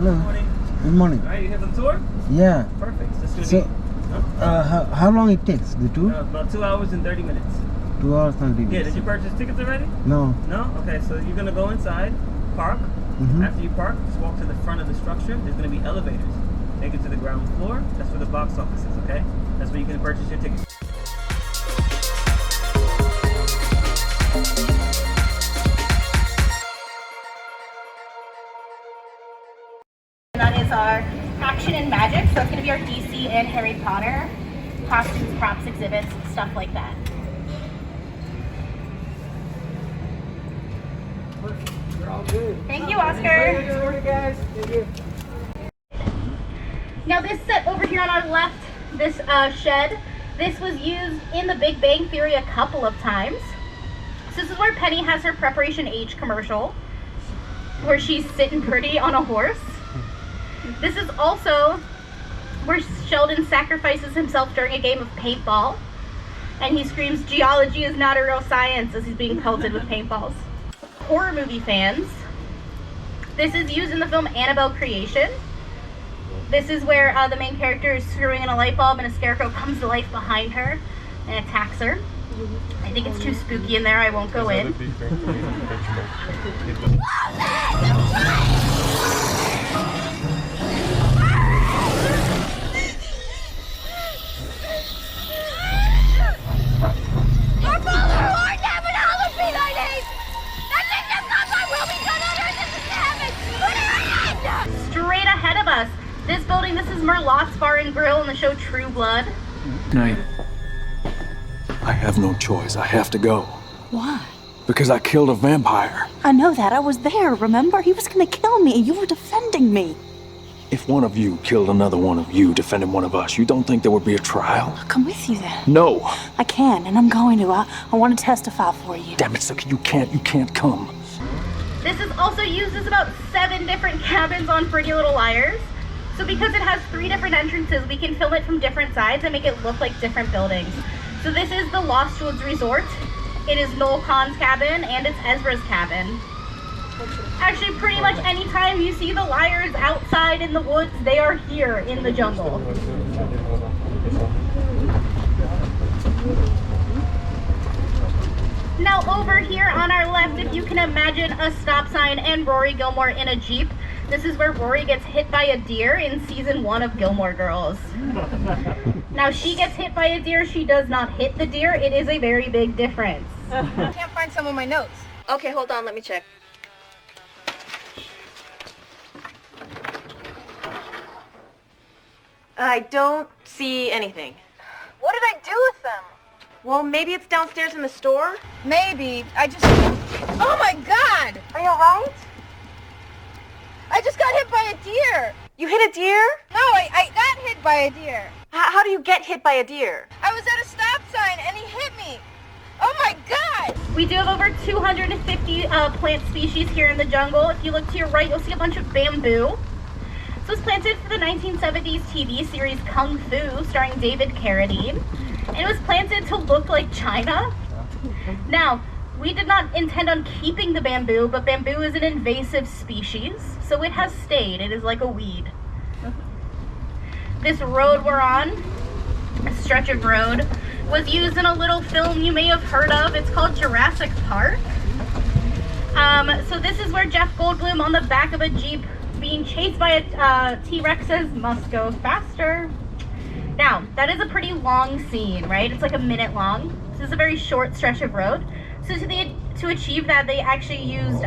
Hello. Good morning. Good morning. All right, you have the tour? Yeah. Perfect. This is So, going to be how long it takes, the tour? about 2 hours and 30 minutes. 2 hours and 30 Yeah, minutes. did you purchase tickets already? No. No? Okay, so you're going to go inside, park. After you park, just walk to the front of the structure. There's going to be elevators. Take it to the ground floor. That's where the box office is, okay? That's where you can purchase your tickets. That is our action and magic, so it's going to be our DC and Harry Potter costumes, props, exhibits, stuff like that. You're all good. Thank you, Oscar. Good morning, guys. Thank you. Now this set over here on our left, this shed, this was used in the Big Bang Theory a couple of times. So this is where Penny has her Preparation H commercial, where she's sitting pretty on a horse. This is also where Sheldon sacrifices himself during a game of paintball, and he screams, "Geology is not a real science," as he's being pelted with paintballs. Horror movie fans, this is used in the film Annabelle Creation. This is where the main character is screwing in a light bulb and a scarecrow comes to life behind her and attacks her. I think it's too spooky in there, I won't go in. Straight ahead of us, this building, this is Merlotte's Bar and Grill in the show True Blood. Night. I have no choice. I have to go. Why? Because I killed a vampire. I know that. I was there, remember? He was gonna kill me. You were defending me. If one of you killed another one of you defending one of us, you don't think there would be a trial? I'll come with you then. No. I can, and I'm going to. I want to testify for you. Damn it, Suki, you can't come. This is also used as about 7 different cabins on Pretty Little Liars. So because it has 3 different entrances, we can film it from different sides and make it look like different buildings. So this is the Lost Woods Resort. It is Noel Kahn's cabin, and it's Ezra's cabin. Actually, pretty much anytime you see the liars outside in the woods, they are here in the jungle. Now over here on our left, if you can imagine a stop sign and Rory Gilmore in a Jeep, this is where Rory gets hit by a deer in season 1 of Gilmore Girls. Now she gets hit by a deer, she does not hit the deer. It is a very big difference. I can't find some of my notes. Okay, hold on, let me check. I don't see anything. What did I do with them? Well, maybe it's downstairs in the store? Maybe. Oh my god! Are you alright? I just got hit by a deer! You hit a deer? No, I got hit by a deer. How do you get hit by a deer? I was at a stop sign and he hit me. Oh my god! We do have over 250 plant species here in the jungle. If you look to your right, you'll see a bunch of bamboo. This was planted for the 1970s TV series Kung Fu, starring David Carradine. And it was planted to look like China. Now, we did not intend on keeping the bamboo, but bamboo is an invasive species, so it has stayed. It is like a weed. This road we're on, a stretch of road, was used in a little film you may have heard of. It's called Jurassic Park. So this is where Jeff Goldblum on the back of a Jeep being chased by a T-Rex says, "Must go faster." Now, that is a pretty long scene, right? It's like a minute long. This is a very short stretch of road. So to achieve that, they actually used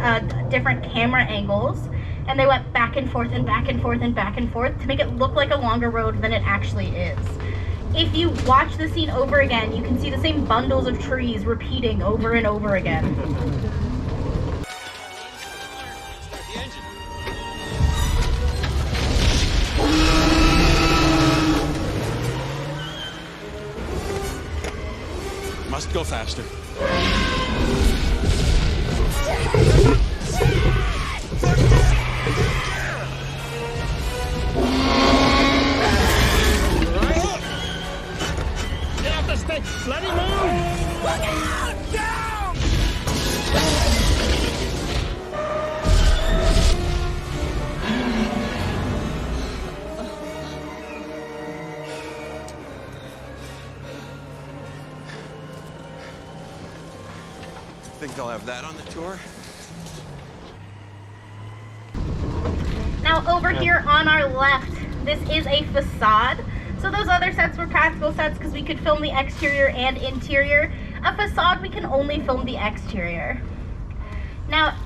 different camera angles, and they went back and forth and back and forth and back and forth to make it look like a longer road than it actually is. If you watch the scene over again, you can see the same bundles of trees repeating over and over again. Must go faster. Get off the stick! Let him move! Look out! Down! I'll have that on the tour. Now over here on our left, this is a facade. So those other sets were practical sets because we could film the exterior and interior. A facade, we can only film the exterior. Now,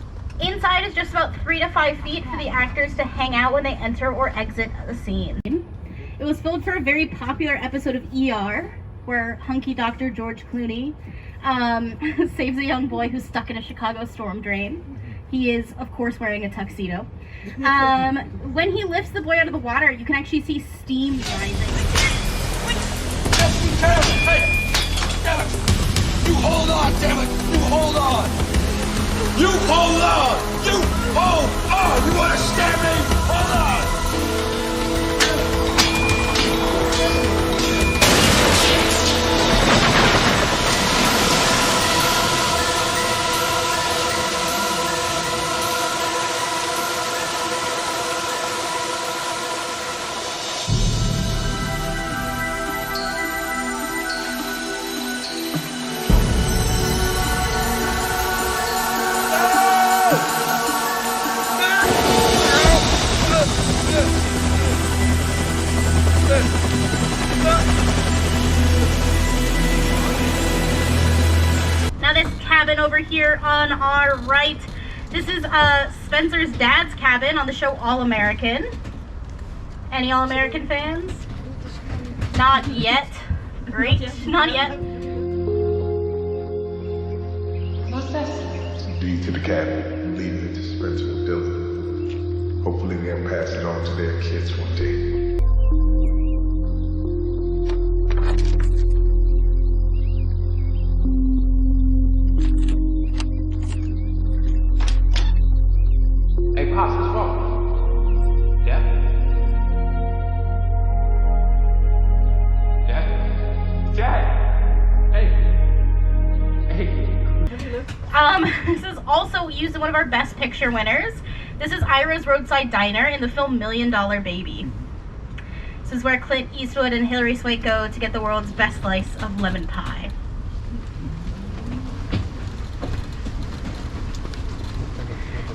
inside is just about 3 to 5 feet for the actors to hang out when they enter or exit the scene. It was filmed for a very popular episode of ER, where hunky Dr. George Clooney saves a young boy who's stuck in a Chicago storm drain. He is, of course, wearing a tuxedo. When he lifts the boy out of the water, you can actually see steam rising. Hey! You hold on, damn it! You hold on! You hold on! You hold on! You understand me? Hold on! Now this cabin over here on our right, this is Spencer's dad's cabin on the show All American. Any All American fans? Not yet. Great. Not yet. What's this? Deed to the cabin, leaving it to Spencer and Dylan. Hopefully they'll pass it on to their kids one day. Hey, Pops, what's wrong? Yeah? Dad? Dad! Hey! This is also used in one of our Best Picture winners. This is Ira's Roadside Diner in the film $1 Million Baby. This is where Clint Eastwood and Hilary Swank go to get the world's best slice of lemon pie.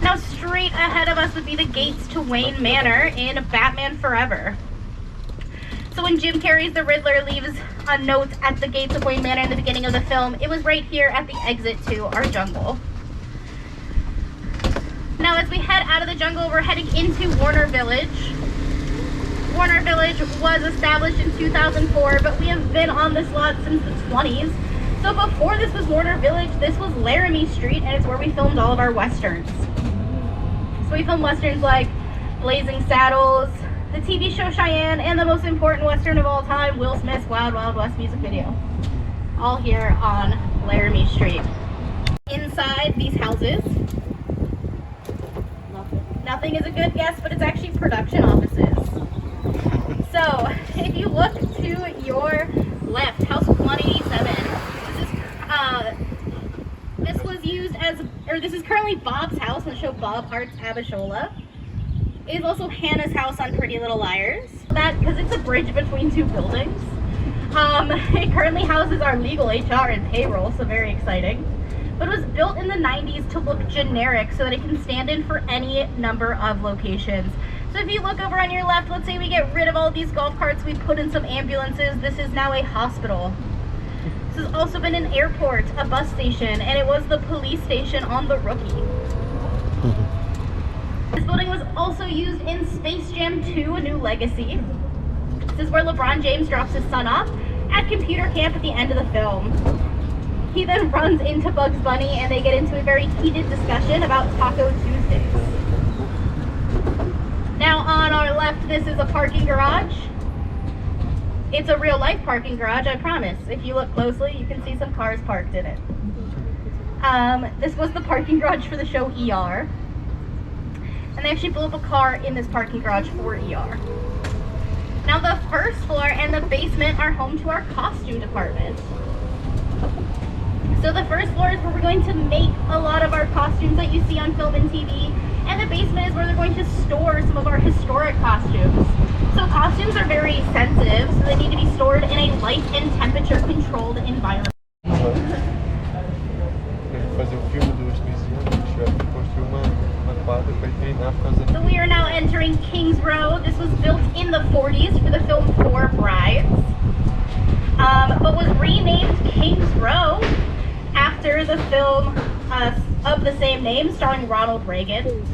Now straight ahead of us would be the gates to Wayne Manor in Batman Forever. So when Jim Carrey's the Riddler leaves a note at the gates of Wayne Manor in the beginning of the film, it was right here at the exit to our jungle. Now as we head out of the jungle, we're heading into Warner Village. Warner Village was established in 2004, but we have been on this lot since the 20s. So before this was Warner Village, this was Laramie Street, and it's where we filmed all of our westerns. So we filmed westerns like Blazing Saddles, the TV show Cheyenne, and the most important western of all time, Will Smith's Wild Wild West music video. All here on Laramie Street. Inside these houses, nothing is a good guess, but it's actually production offices. So if you look to your left, house 187, this was used as, or this is currently Bob's house on the show Bob Hart's Abishola. It is also Hannah's house on Pretty Little Liars. That, because it's a bridge between two buildings. It currently houses our legal HR and payroll, so very exciting. But it was built in the 90s to look generic so that it can stand in for any number of locations. So if you look over on your left, let's say we get rid of all these golf carts, we put in some ambulances, this is now a hospital. This has also been an airport, a bus station, and it was the police station on The Rookie. This building was also used in Space Jam 2, A New Legacy. This is where LeBron James drops his son off at computer camp at the end of the film. He then runs into Bugs Bunny and they get into a very heated discussion about Taco Tuesdays. Now on our left, this is a parking garage. It's a real life parking garage, I promise. If you look closely, you can see some cars parked in it. This was the parking garage for the show ER. And they actually blew up a car in this parking garage for ER. Now the first floor and the basement are home to our costume department. So the first floor is where we're going to make a lot of our costumes that you see on film and TV. And the basement is where they're going to store some of our historic costumes. So costumes are very sensitive, so they need to be stored in a light and temperature controlled environment. So we are now entering Kings Row. This was built in the 40s for the film Four Brides, but was renamed Kings Row after the film of the same name starring Ronald Reagan.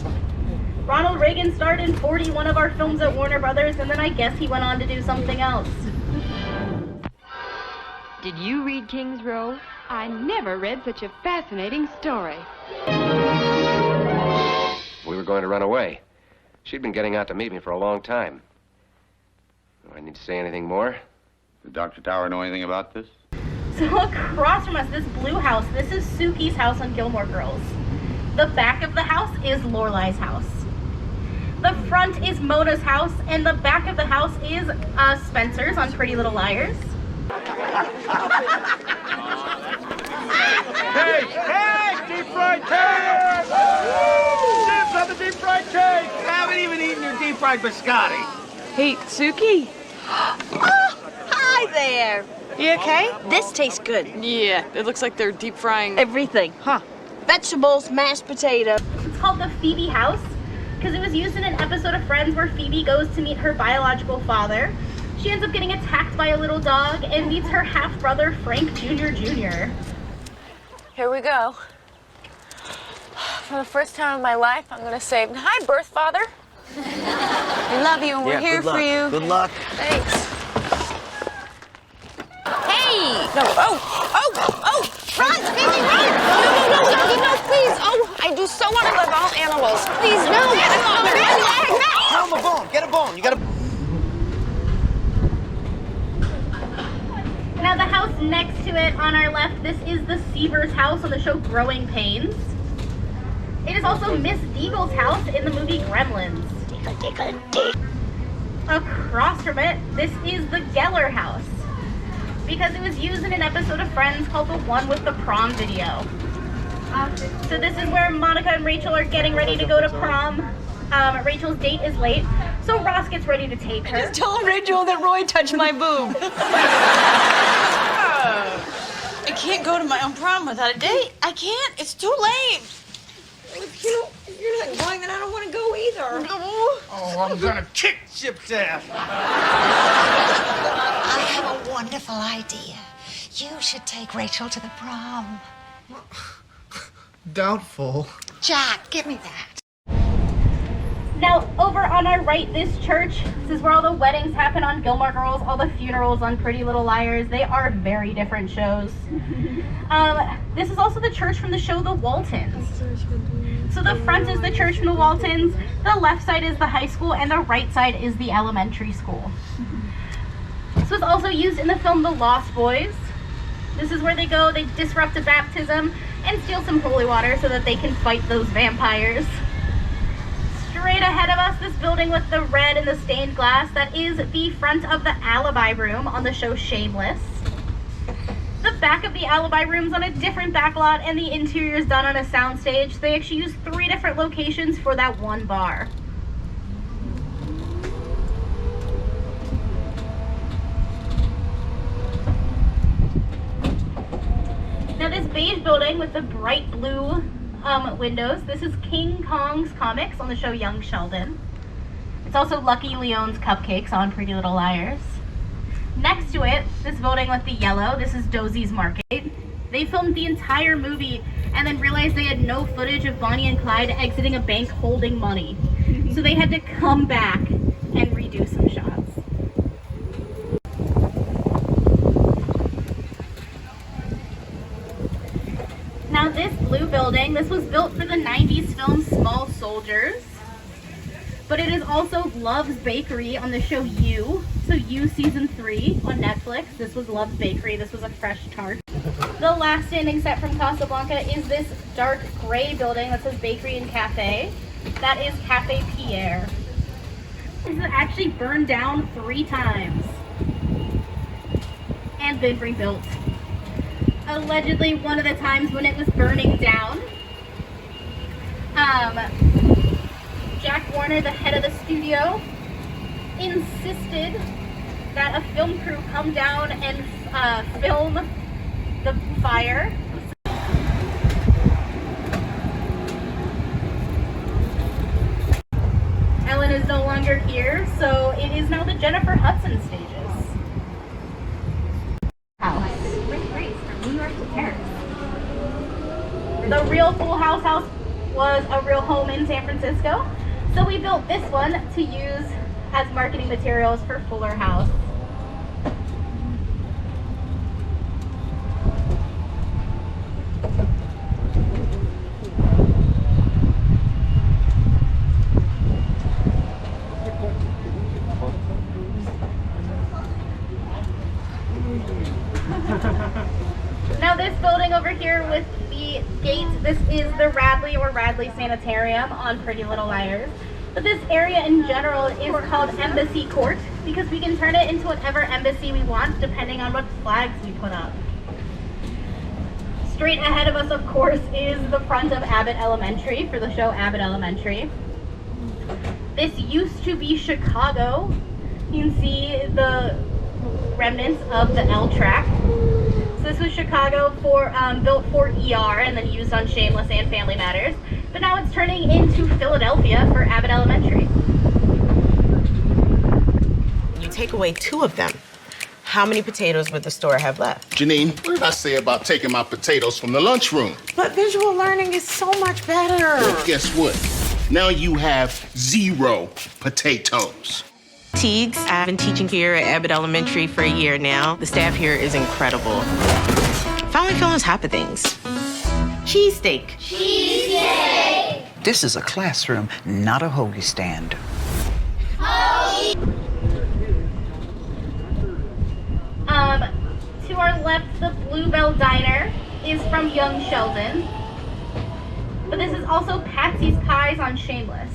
Ronald Reagan starred in 41 of our films at Warner Brothers, and then I guess he went on to do something else. Did you read Kings Row? I never read such a fascinating story. We were going to run away. She'd been getting out to meet me for a long time. Do I need to say anything more? Did Dr. Tower know anything about this? So across from us, this blue house, this is Suki's house on Gilmore Girls. The back of the house is Lorelai's house. The front is Mona's house, and the back of the house is Spencer's on Pretty Little Liars. Hey! Deep fried cake! Dibs on the deep fried cake! Haven't even eaten your deep fried biscotti. Hey, Suki. Oh, hi there. You okay? This tastes good. Yeah, it looks like they're deep frying Everything. Huh. Vegetables, mashed potato. It's called the Phoebe house because it was used in an episode of Friends where Phoebe goes to meet her biological father. She ends up getting attacked by a little dog and meets her half-brother, Frank Jr. Jr. Here we go. For the first time in my life, I'm gonna say, hi, birth father. We love you and we're here for you. Good luck. Thanks. Hey! No, run, Phoebe, run! No, doggy, no, please. Oh, I do so want to love all animals. Please, no, no. Throw him a bone. Get a bone. You gotta. Now the house next to it on our left, this is the Seavers house on the show Growing Pains. It is also Miss Deagle's house in the movie Gremlins. Across from it, this is the Geller house because it was used in an episode of Friends called The One with the Prom Video. So this is where Monica and Rachel are getting ready to go to prom. Rachel's date is late, so Ross gets ready to take her. Just tell Rachel that Roy touched my boob. I can't go to my own prom without a date. I can't. It's too late. If you're not going, then I don't want to go either. Oh, I'm gonna kick Chip's ass. I have a wonderful idea. You should take Rachel to the prom. Doubtful. Jack, give me that. Now, over on our right, this church, this is where all the weddings happen on Gilmore Girls, all the funerals on Pretty Little Liars. They are very different shows. This is also the church from the show The Waltons. So the front is the church from The Waltons, the left side is the high school, and the right side is the elementary school. This was also used in the film The Lost Boys. This is where they go, they disrupt a baptism, and steal some holy water so that they can fight those vampires. Straight ahead of us, this building with the red and the stained glass, that is the front of the Alibi Room on the show Shameless. The back of the Alibi Room's on a different backlot, and the interior is done on a soundstage. They actually use 3 different locations for that one bar. Now this beige building with the bright blue windows, this is King Kong's Comics on the show Young Sheldon. It's also Lucky Leon's Cupcakes on Pretty Little Liars. Next to it, this building with the yellow, this is Dosie's Market. They filmed the entire movie and then realized they had no footage of Bonnie and Clyde exiting a bank holding money. So they had to come back and redo some shots. Now this blue building, this was built for the 90s film Small Soldiers, but it is also Love's Bakery on the show You. So You Season 3 on Netflix. This was Love's Bakery. This was a fresh tart. The last standing set from Casablanca is this dark gray building that says Bakery and Cafe. That is Cafe Pierre. This is actually burned down 3 times and been rebuilt. Allegedly, one of the times when it was burning down, Jack Warner, the head of the studio, insisted that a film crew come down and film the fire. is no longer here, so it is now the Jennifer Hudson stages. House. Spring Breeze from New York to Paris. The real Full House was a real home in San Francisco, so we built this one to use as marketing materials for Fuller House. Now this building over here with the gates, this is the Radley or Radley Sanitarium on Pretty Little Liars. But this area in general is called Embassy Court because we can turn it into whatever embassy we want depending on what flags we put up. Straight ahead of us, of course, is the front of Abbott Elementary for the show Abbott Elementary. This used to be Chicago. You can see the remnants of the L track. So this was Chicago built for ER and then used on Shameless and Family Matters. But now it's turning into Philadelphia for Abbott Elementary. You take away 2 of them. How many potatoes would the store have left? Janine, what did I say about taking my potatoes from the lunchroom? But visual learning is so much better. Well, guess what? Now you have 0 potatoes. Teagues, I've been teaching here at Abbott Elementary for a year now. The staff here is incredible. Finally feeling on top of things. Cheesesteak. Cheesesteak! This is a classroom, not a hoagie stand. To our left, the Bluebell Diner is from Young Sheldon. But this is also Patsy's Pies on Shameless.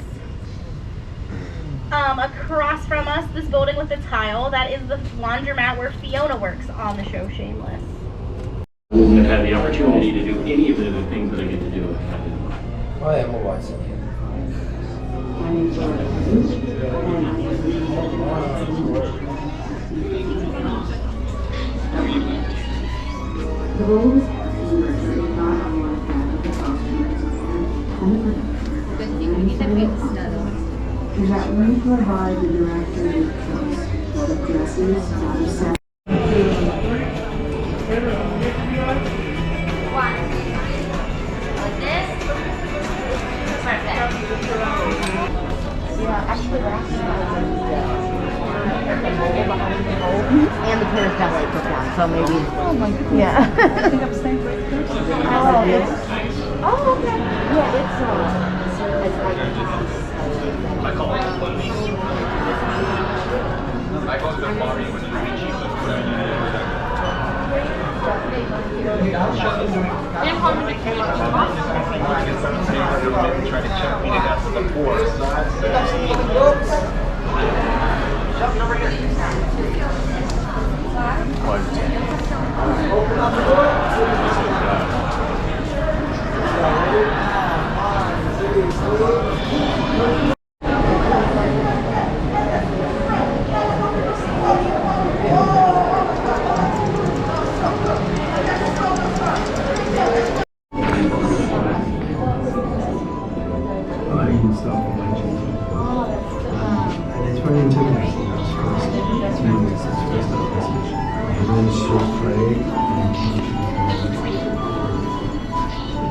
Across from us, this building with the tile, that is the laundromat where Fiona works on the show Shameless. I've had the opportunity to do any of the things that I get to do. I am a wise that we provide the director with tips that addresses out and the Paris Ballet performed, so maybe. Oh my God. Yeah. Oh, okay. Yeah, it's I call it clothing. I go to the party when it's really cheap. Try to check me out to the poor. Jump over here. Open up the door.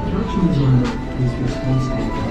Instructions are his responsibility.